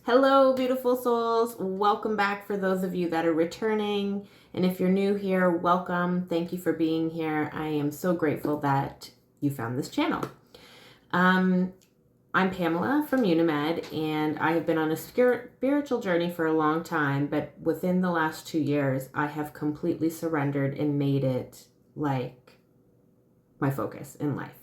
Hello, beautiful souls. Welcome back for those of you that are returning. And if you're new here, welcome. Thank you for being here. I am so grateful that you found this channel. I'm Pamela from Unimend, and I have been on a spiritual journey for a long time, but within the last 2 years, I have completely surrendered and made it like my focus in life.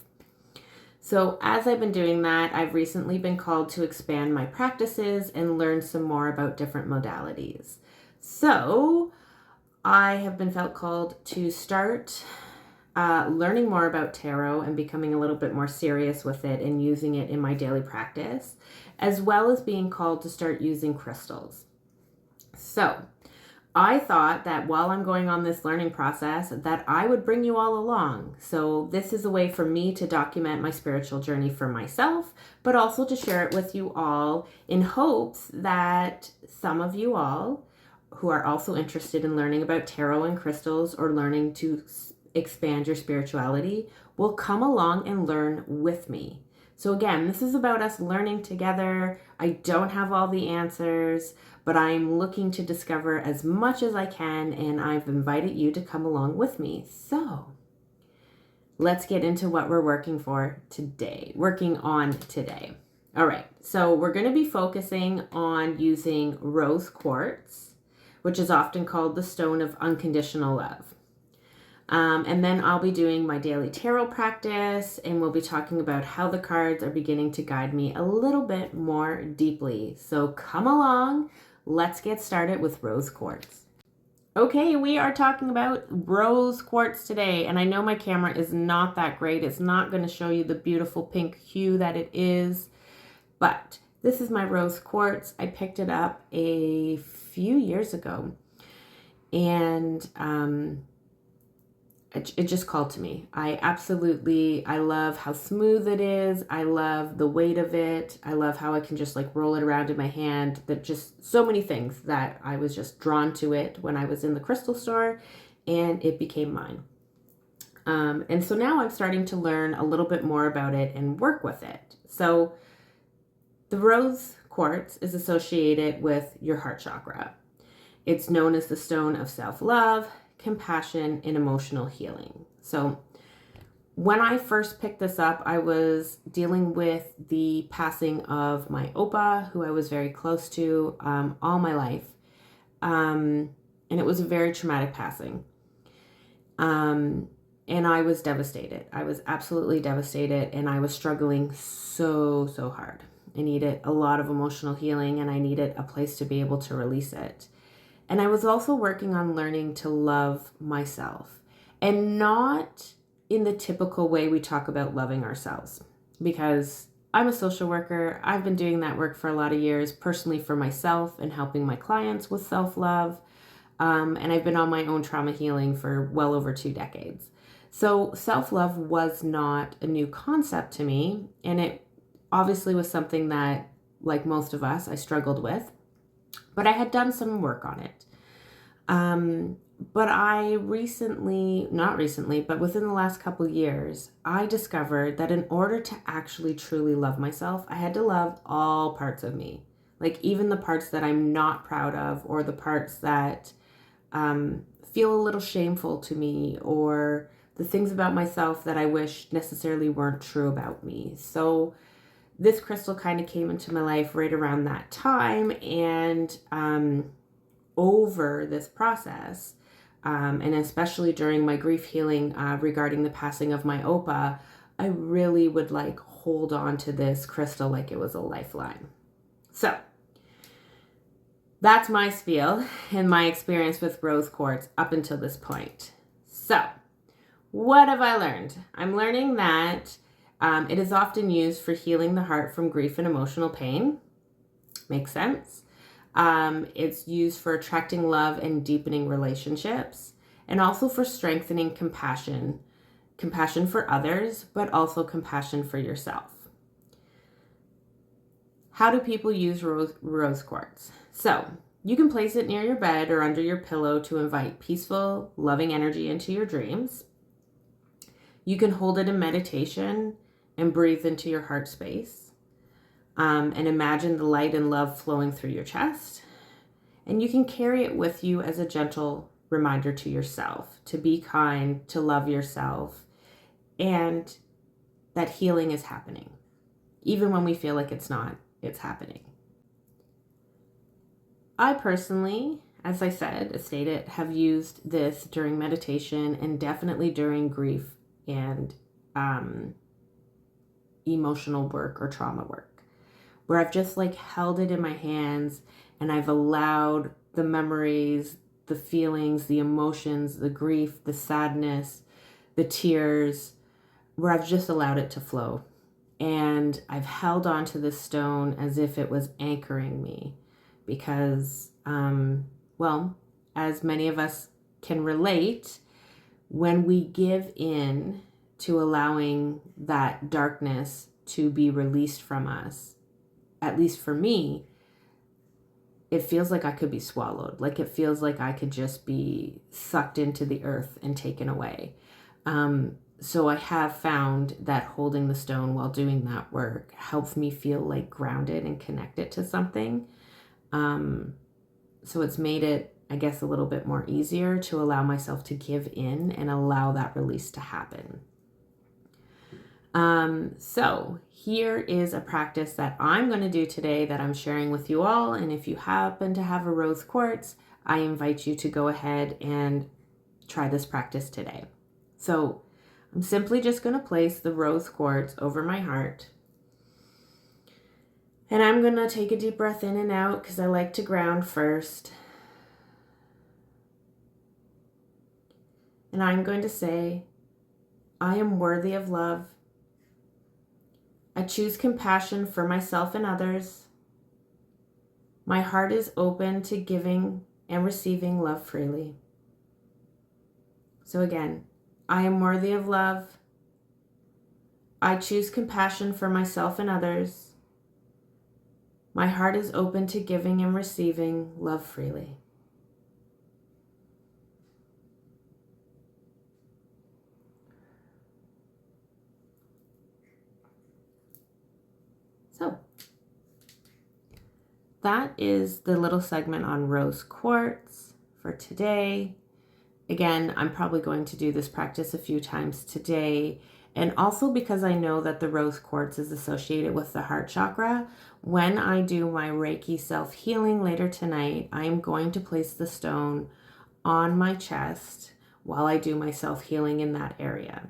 So as I've been doing that, I've recently been called to expand my practices and learn some more about different modalities. So I have been felt called to start learning more about tarot and becoming a little bit more serious with it and using it in my daily practice, as well as being called to start using crystals. So I thought that while I'm going on this learning process that I would bring you all along. So this is a way for me to document my spiritual journey for myself, but also to share it with you all in hopes that some of you all who are also interested in learning about tarot and crystals or learning to expand your spirituality will come along and learn with me. So again, this is about us learning together. I don't have all the answers, but I'm looking to discover as much as I can, and I've invited you to come along with me. So let's get into what we're working on today. All right, so we're going to be focusing on using Rose Quartz, which is often called the stone of unconditional love. And then I'll be doing my daily tarot practice, and we'll be talking about how the cards are beginning to guide me a little bit more deeply. So come along. Let's get started with Rose Quartz. Okay, we are talking about Rose Quartz today, and I know my camera is not that great. It's not going to show you the beautiful pink hue that it is, but this is my Rose Quartz. I picked it up a few years ago, and it just called to me. I love how smooth it is. I love the weight of it. I love how I can just like roll it around in my hand. That just so many things that I was just drawn to it when I was in the crystal store, and it became mine. And so now I'm starting to learn a little bit more about it and work with it. So the Rose Quartz is associated with your heart chakra. It's known as the stone of self-love, compassion, and emotional healing. So when I first picked this up, I was dealing with the passing of my Opa, who I was very close to all my life. And it was a very traumatic passing. And I was devastated. I was absolutely devastated, and I was struggling so hard. I needed a lot of emotional healing, and I needed a place to be able to release it. And I was also working on learning to love myself, and not in the typical way we talk about loving ourselves, because I'm a social worker. I've been doing that work for a lot of years, personally for myself and helping my clients with self-love. And I've been on my own trauma healing for well over 2 decades. So self-love was not a new concept to me. And it obviously was something that, like most of us, I struggled with. But I had done some work on it. But but within the last couple of years, I discovered that in order to actually truly love myself, I had to love all parts of me. Like even the parts that I'm not proud of, or the parts that feel a little shameful to me, or the things about myself that I wish necessarily weren't true about me. So this crystal kind of came into my life right around that time, and over this process, and especially during my grief healing regarding the passing of my Opa, I really would like hold on to this crystal like it was a lifeline. So that's my spiel and my experience with Rose Quartz up until this point. So what have I learned? I'm learning that it is often used for healing the heart from grief and emotional pain. Makes sense. It's used for attracting love and deepening relationships, and also for strengthening compassion for others, but also compassion for yourself. How do people use Rose Quartz? So you can place it near your bed or under your pillow to invite peaceful, loving energy into your dreams. You can hold it in meditation and breathe into your heart space. And imagine the light and love flowing through your chest. And you can carry it with you as a gentle reminder to yourself to be kind, to love yourself, and that healing is happening. Even when we feel like it's not, it's happening. I personally, as I stated, have used this during meditation and definitely during grief and emotional work or trauma work, where I've just like held it in my hands and I've allowed the memories, the feelings, the emotions, the grief, the sadness, the tears, where I've just allowed it to flow. And I've held on to this stone as if it was anchoring me because, well, as many of us can relate, when we give in to allowing that darkness to be released from us, at least for me, it feels like I could be swallowed. Like it feels like I could just be sucked into the earth and taken away. So I have found that holding the stone while doing that work helps me feel like grounded and connected to something. So it's made it, I guess, a little bit more easier to allow myself to give in and allow that release to happen. So here is a practice that I'm going to do today that I'm sharing with you all. And if you happen to have a rose quartz, I invite you to go ahead and try this practice today. So I'm simply just going to place the rose quartz over my heart. And I'm going to take a deep breath in and out because I like to ground first. And I'm going to say, I am worthy of love. I choose compassion for myself and others. My heart is open to giving and receiving love freely. So again, I am worthy of love. I choose compassion for myself and others. My heart is open to giving and receiving love freely. So that is the little segment on rose quartz for today. Again, I'm probably going to do this practice a few times today. And also because I know that the rose quartz is associated with the heart chakra, when I do my Reiki self-healing later tonight, I'm going to place the stone on my chest while I do my self-healing in that area.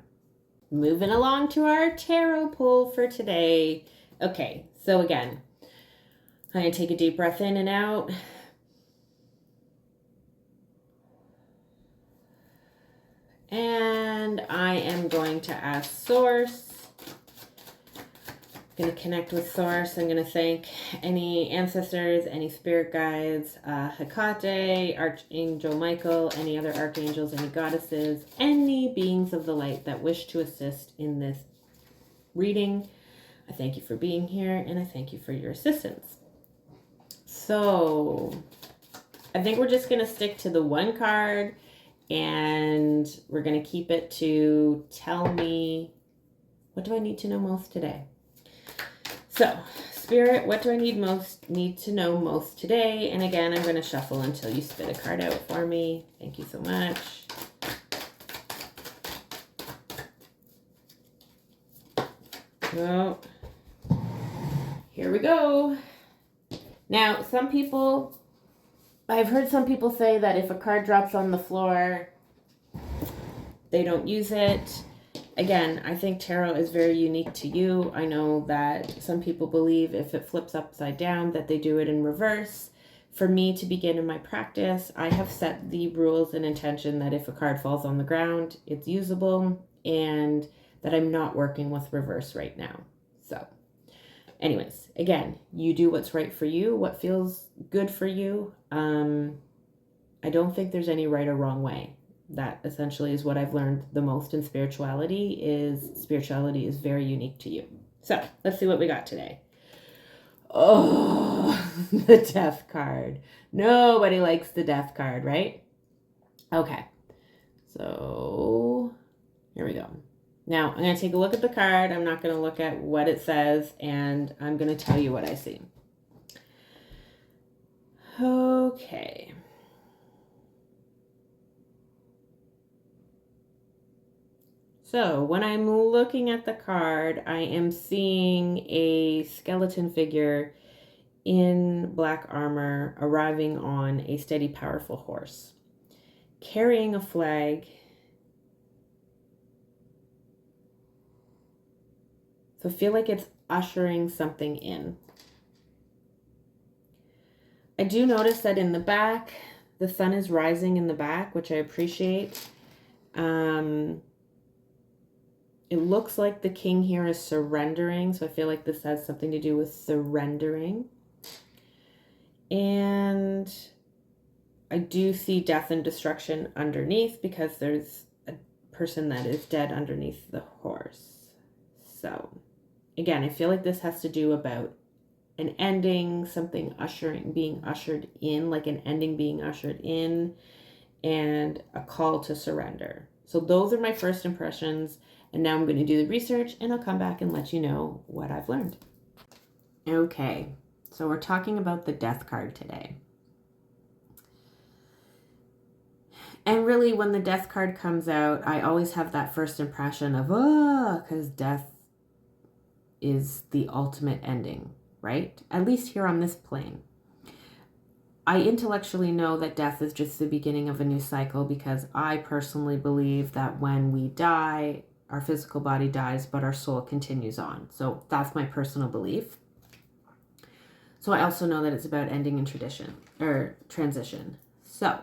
Moving along to our tarot pull for today. Okay, so again, I'm going to take a deep breath in and out. And I am going to ask Source. I'm going to connect with Source. I'm going to thank any ancestors, any spirit guides, Hecate, Archangel Michael, any other archangels, any goddesses, any beings of the light that wish to assist in this reading. I thank you for being here, and I thank you for your assistance. So I think we're just going to stick to the one card, and we're going to keep it to tell me, what do I need to know most today? So, Spirit, what do I need to know most today? And again, I'm going to shuffle until you spit a card out for me. Thank you so much. Well, here we go. Now, I've heard some people say that if a card drops on the floor, they don't use it. Again, I think tarot is very unique to you. I know that some people believe if it flips upside down that they do it in reverse. For me to begin in my practice, I have set the rules and intention that if a card falls on the ground, it's usable, and that I'm not working with reverse right now. So anyways, again, you do what's right for you, what feels good for you. I don't think there's any right or wrong way. That essentially is what I've learned the most in spirituality is very unique to you. So let's see what we got today. Oh, the Death card. Nobody likes the Death card, right? Okay. So here we go. Now, I'm going to take a look at the card. I'm not going to look at what it says, and I'm going to tell you what I see. Okay. So when I'm looking at the card, I am seeing a skeleton figure in black armor arriving on a steady, powerful horse, carrying a flag. So I feel like it's ushering something in. I do notice that in the back, the sun is rising in the back, which I appreciate. It looks like the king here is surrendering, so I feel like this has something to do with surrendering. And I do see death and destruction underneath because there's a person that is dead underneath the horse. So, again, I feel like this has to do about an ending, something being ushered in, like an ending being ushered in, and a call to surrender. So those are my first impressions. And now I'm going to do the research and I'll come back and let you know what I've learned. Okay, so we're talking about the death card today. And really, when the death card comes out, I always have that first impression of, because death is the ultimate ending, right? At least here on this plane. I intellectually know that death is just the beginning of a new cycle because I personally believe that when we die, our physical body dies, but our soul continues on. So that's my personal belief. So I also know that it's about ending in transition. So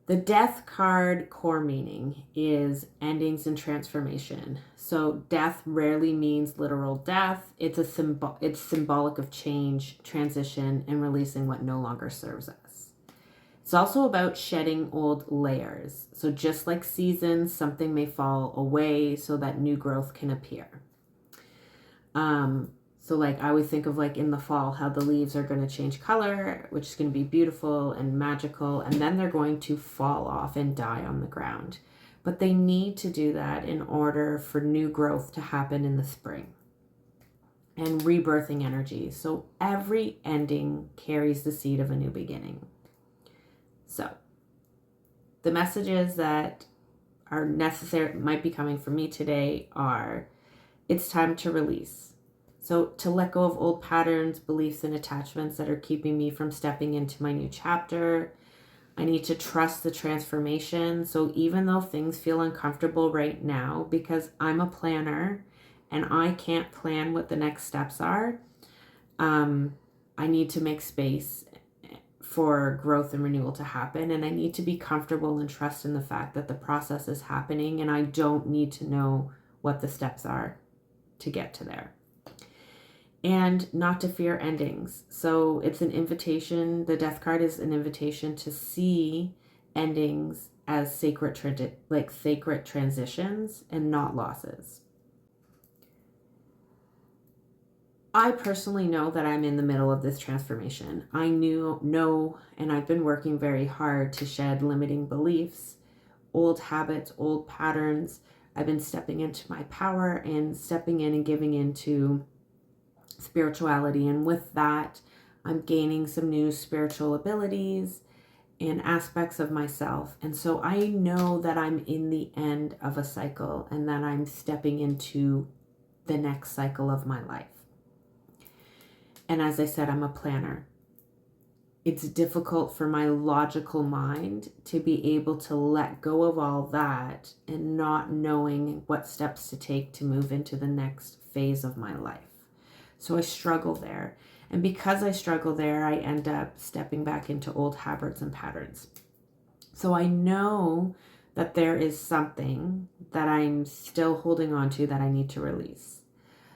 the death card core meaning is endings and transformation. So death rarely means literal death. It's symbolic of change, transition, and releasing what no longer serves us. It's also about shedding old layers. So just like seasons, something may fall away so that new growth can appear. So like I always think of like in the fall, how the leaves are going to change color, which is going to be beautiful and magical. And then they're going to fall off and die on the ground. But they need to do that in order for new growth to happen in the spring. And rebirthing energy. So every ending carries the seed of a new beginning. So the messages that are necessary, might be coming from me today are, it's time to release. So to let go of old patterns, beliefs, and attachments that are keeping me from stepping into my new chapter. I need to trust the transformation. So even though things feel uncomfortable right now, because I'm a planner and I can't plan what the next steps are, I need to make space for growth and renewal to happen. And I need to be comfortable and trust in the fact that the process is happening and I don't need to know what the steps are to get to there. And not to fear endings. So it's an invitation. The death card is an invitation to see endings as sacred transitions and not losses. I personally know that I'm in the middle of this transformation. I know, and I've been working very hard to shed limiting beliefs, old habits, old patterns. I've been stepping into my power and stepping in and giving into spirituality. And with that, I'm gaining some new spiritual abilities and aspects of myself. And so I know that I'm in the end of a cycle and that I'm stepping into the next cycle of my life. And as I said, I'm a planner. It's difficult for my logical mind to be able to let go of all that and not knowing what steps to take to move into the next phase of my life. So I struggle there. And because I struggle there, I end up stepping back into old habits and patterns. So I know that there is something that I'm still holding on to that I need to release.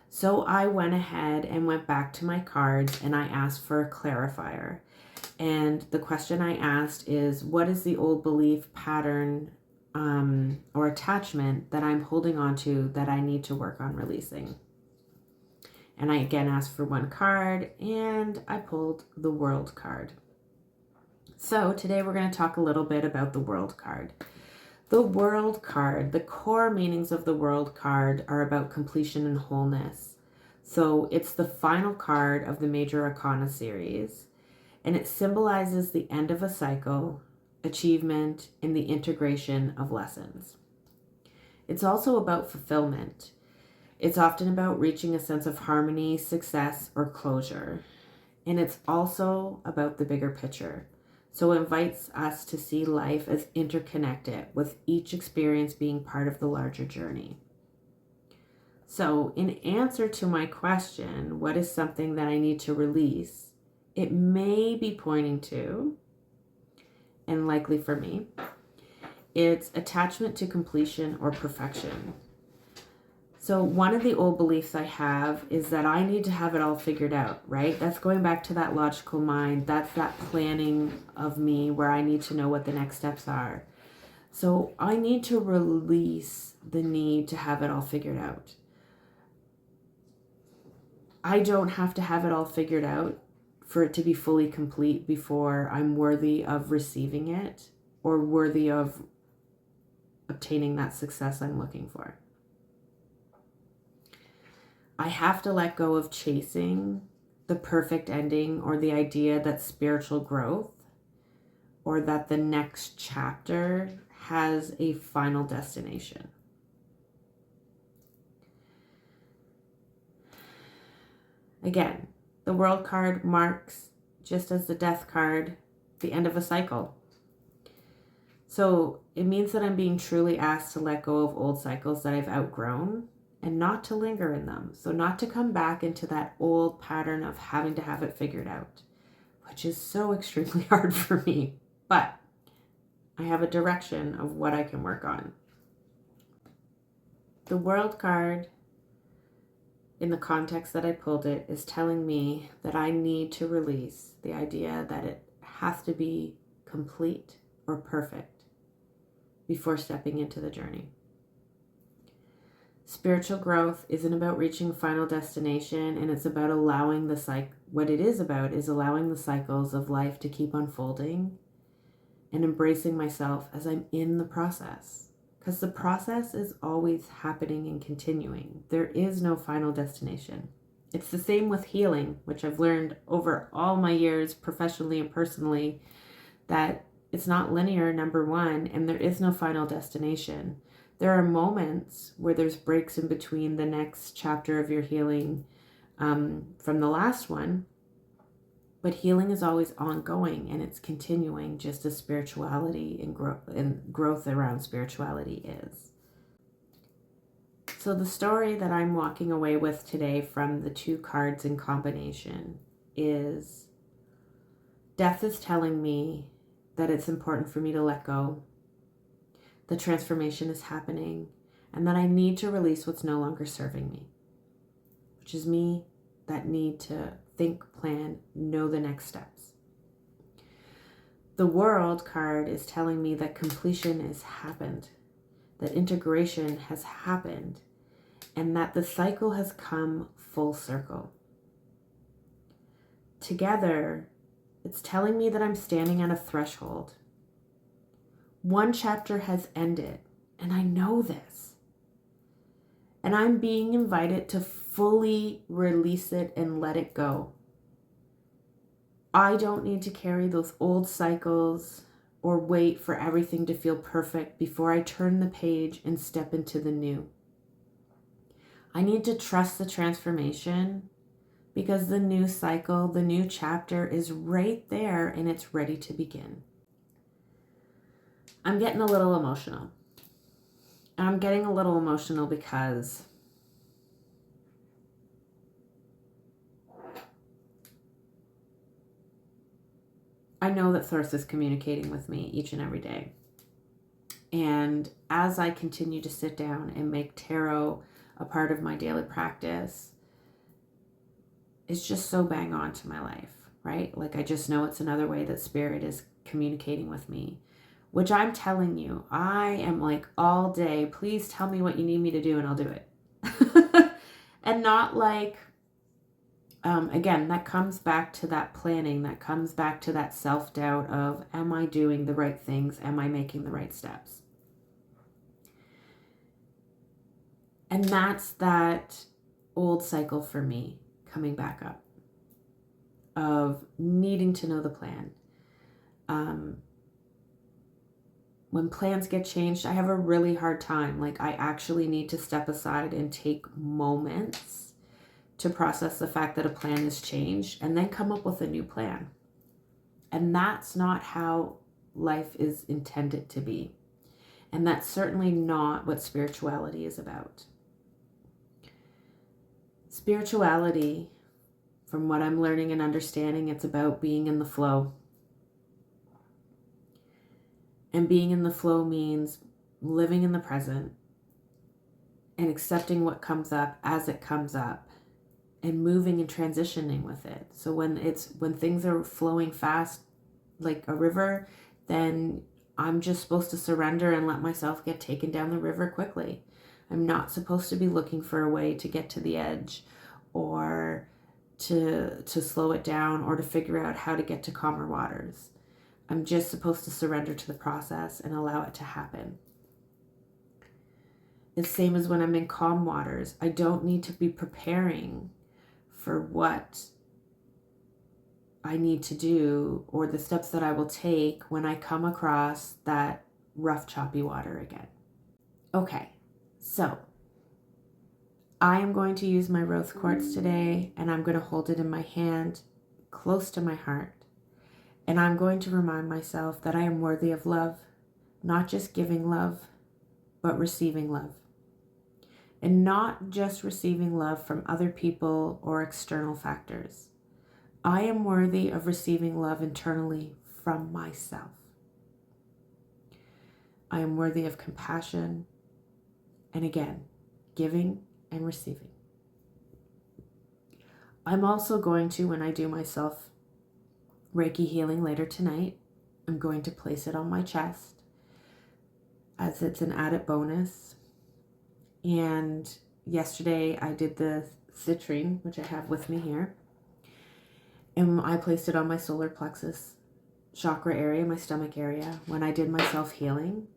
So I went ahead and went back to my cards and I asked for a clarifier. And the question I asked is, what is the old belief, pattern, or attachment that I'm holding on to that I need to work on releasing? And I again asked for one card and I pulled the World card. So today we're going to talk a little bit about the World card. The World card, the core meanings of the World card are about completion and wholeness. So it's the final card of the Major Arcana series, and it symbolizes the end of a cycle, achievement, and the integration of lessons. It's also about fulfillment. It's often about reaching a sense of harmony, success, or closure. And it's also about the bigger picture. So it invites us to see life as interconnected, with each experience being part of the larger journey. So in answer to my question, what is something that I need to release? It may be pointing to, and likely for me, it's attachment to completion or perfection. So one of the old beliefs I have is that I need to have it all figured out, right? That's going back to that logical mind. That's that planning of me where I need to know what the next steps are. So I need to release the need to have it all figured out. I don't have to have it all figured out for it to be fully complete before I'm worthy of receiving it or worthy of obtaining that success I'm looking for. I have to let go of chasing the perfect ending or the idea that spiritual growth or that the next chapter has a final destination. Again, the World card marks, just as the Death card, the end of a cycle. So it means that I'm being truly asked to let go of old cycles that I've outgrown and not to linger in them. So not to come back into that old pattern of having to have it figured out, which is so extremely hard for me. But I have a direction of what I can work on. The World card, in the context that I pulled it, is telling me that I need to release the idea that it has to be complete or perfect before stepping into the journey. Spiritual growth isn't about reaching final destination, and it's about allowing what it is about is allowing the cycles of life to keep unfolding and embracing myself as I'm in the process. Because the process is always happening and continuing. There is no final destination. It's the same with healing, which I've learned over all my years, professionally and personally, that it's not linear, number one, and there is no final destination. There are moments where there's breaks in between the next chapter of your healing from the last one, but healing is always ongoing and it's continuing, just as spirituality and growth around spirituality is. So the story that I'm walking away with today from the two cards in combination is death is telling me that it's important for me to let go. The transformation is happening, and that I need to release what's no longer serving me, which is me, that need to think, plan, know the next steps. The World card is telling me that completion has happened, that integration has happened, and that the cycle has come full circle. Together, it's telling me that I'm standing at a threshold. One chapter has ended, and I know this. And I'm being invited to fully release it and let it go. I don't need to carry those old cycles or wait for everything to feel perfect before I turn the page and step into the new. I need to trust the transformation because the new cycle, the new chapter is right there and it's ready to begin. I'm getting a little emotional. And I'm getting a little emotional because I know that Source is communicating with me each and every day. And as I continue to sit down and make tarot a part of my daily practice, it's just so bang on to my life, right? Like I just know it's another way that Spirit is communicating with me. Which I'm telling you, I am like all day, please tell me what you need me to do and I'll do it. And not like, again, that comes back to that planning, that comes back to that self-doubt of, am I doing the right things? Am I making the right steps? And that's that old cycle for me coming back up of needing to know the plan. When plans get changed, I have a really hard time. Like, I actually need to step aside and take moments to process the fact that a plan is changed and then come up with a new plan. And that's not how life is intended to be. And that's certainly not what spirituality is about. Spirituality, from what I'm learning and understanding, it's about being in the flow. And being in the flow means living in the present and accepting what comes up as it comes up and moving and transitioning with it. So when things are flowing fast like a river, then I'm just supposed to surrender and let myself get taken down the river quickly. I'm not supposed to be looking for a way to get to the edge or to slow it down or to figure out how to get to calmer waters. I'm just supposed to surrender to the process and allow it to happen. It's the same as when I'm in calm waters. I don't need to be preparing for what I need to do or the steps that I will take when I come across that rough, choppy water again. Okay, so I am going to use my Rose Quartz today, and I'm going to hold it in my hand close to my heart. And I'm going to remind myself that I am worthy of love, not just giving love, but receiving love. And not just receiving love from other people or external factors. I am worthy of receiving love internally from myself. I am worthy of compassion, and again, giving and receiving. I'm also going to, when I do myself Reiki healing later tonight, I'm going to place it on my chest as it's an added bonus. And yesterday I did the citrine, which I have with me here. And I placed it on my solar plexus chakra area, my stomach area. When I did my self-healing,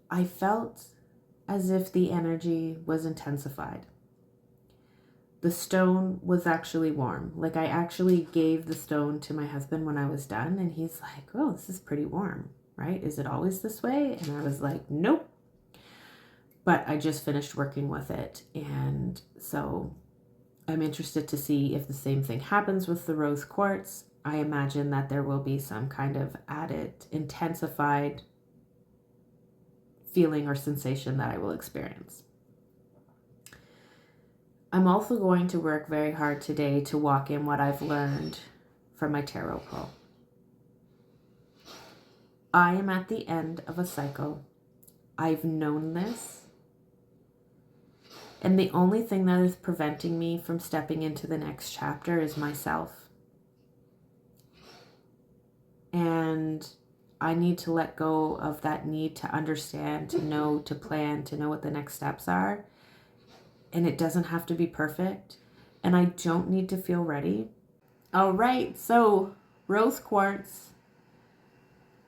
I felt as if the energy was intensified. The stone was actually warm. Like, I actually gave the stone to my husband when I was done, and he's like, oh, this is pretty warm, right? Is it always this way? And I was like, nope. But I just finished working with it, and so I'm interested to see if the same thing happens with the Rose Quartz. I imagine that there will be some kind of added, intensified feeling or sensation that I will experience. I'm also going to work very hard today to walk in what I've learned from my tarot pull. I am at the end of a cycle. I've known this. And the only thing that is preventing me from stepping into the next chapter is myself. And I need to let go of that need to understand, to know, to plan, to know what the next steps are. And it doesn't have to be perfect. And I don't need to feel ready. All right, so Rose Quartz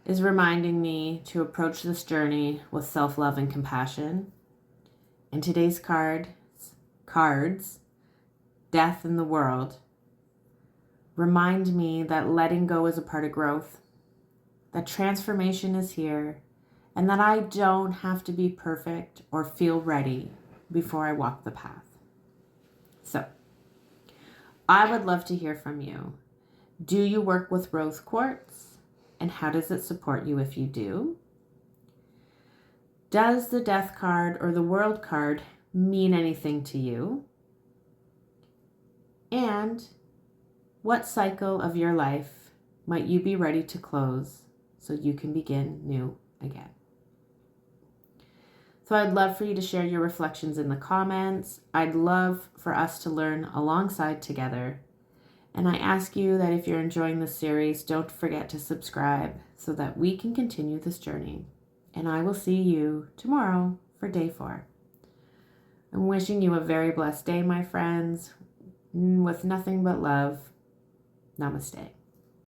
is reminding me to approach this journey with self-love and compassion. And today's cards, Death in the World, remind me that letting go is a part of growth, that transformation is here, and that I don't have to be perfect or feel ready before I walk the path. So, I would love to hear from you. Do you work with Rose Quartz? And how does it support you if you do? Does the Death card or the World card mean anything to you? And what cycle of your life might you be ready to close so you can begin new again? So I'd love for you to share your reflections in the comments. I'd love for us to learn alongside together. And I ask you that if you're enjoying this series, don't forget to subscribe so that we can continue this journey. And I will see you tomorrow for day 4. I'm wishing you a very blessed day, my friends, with nothing but love. Namaste.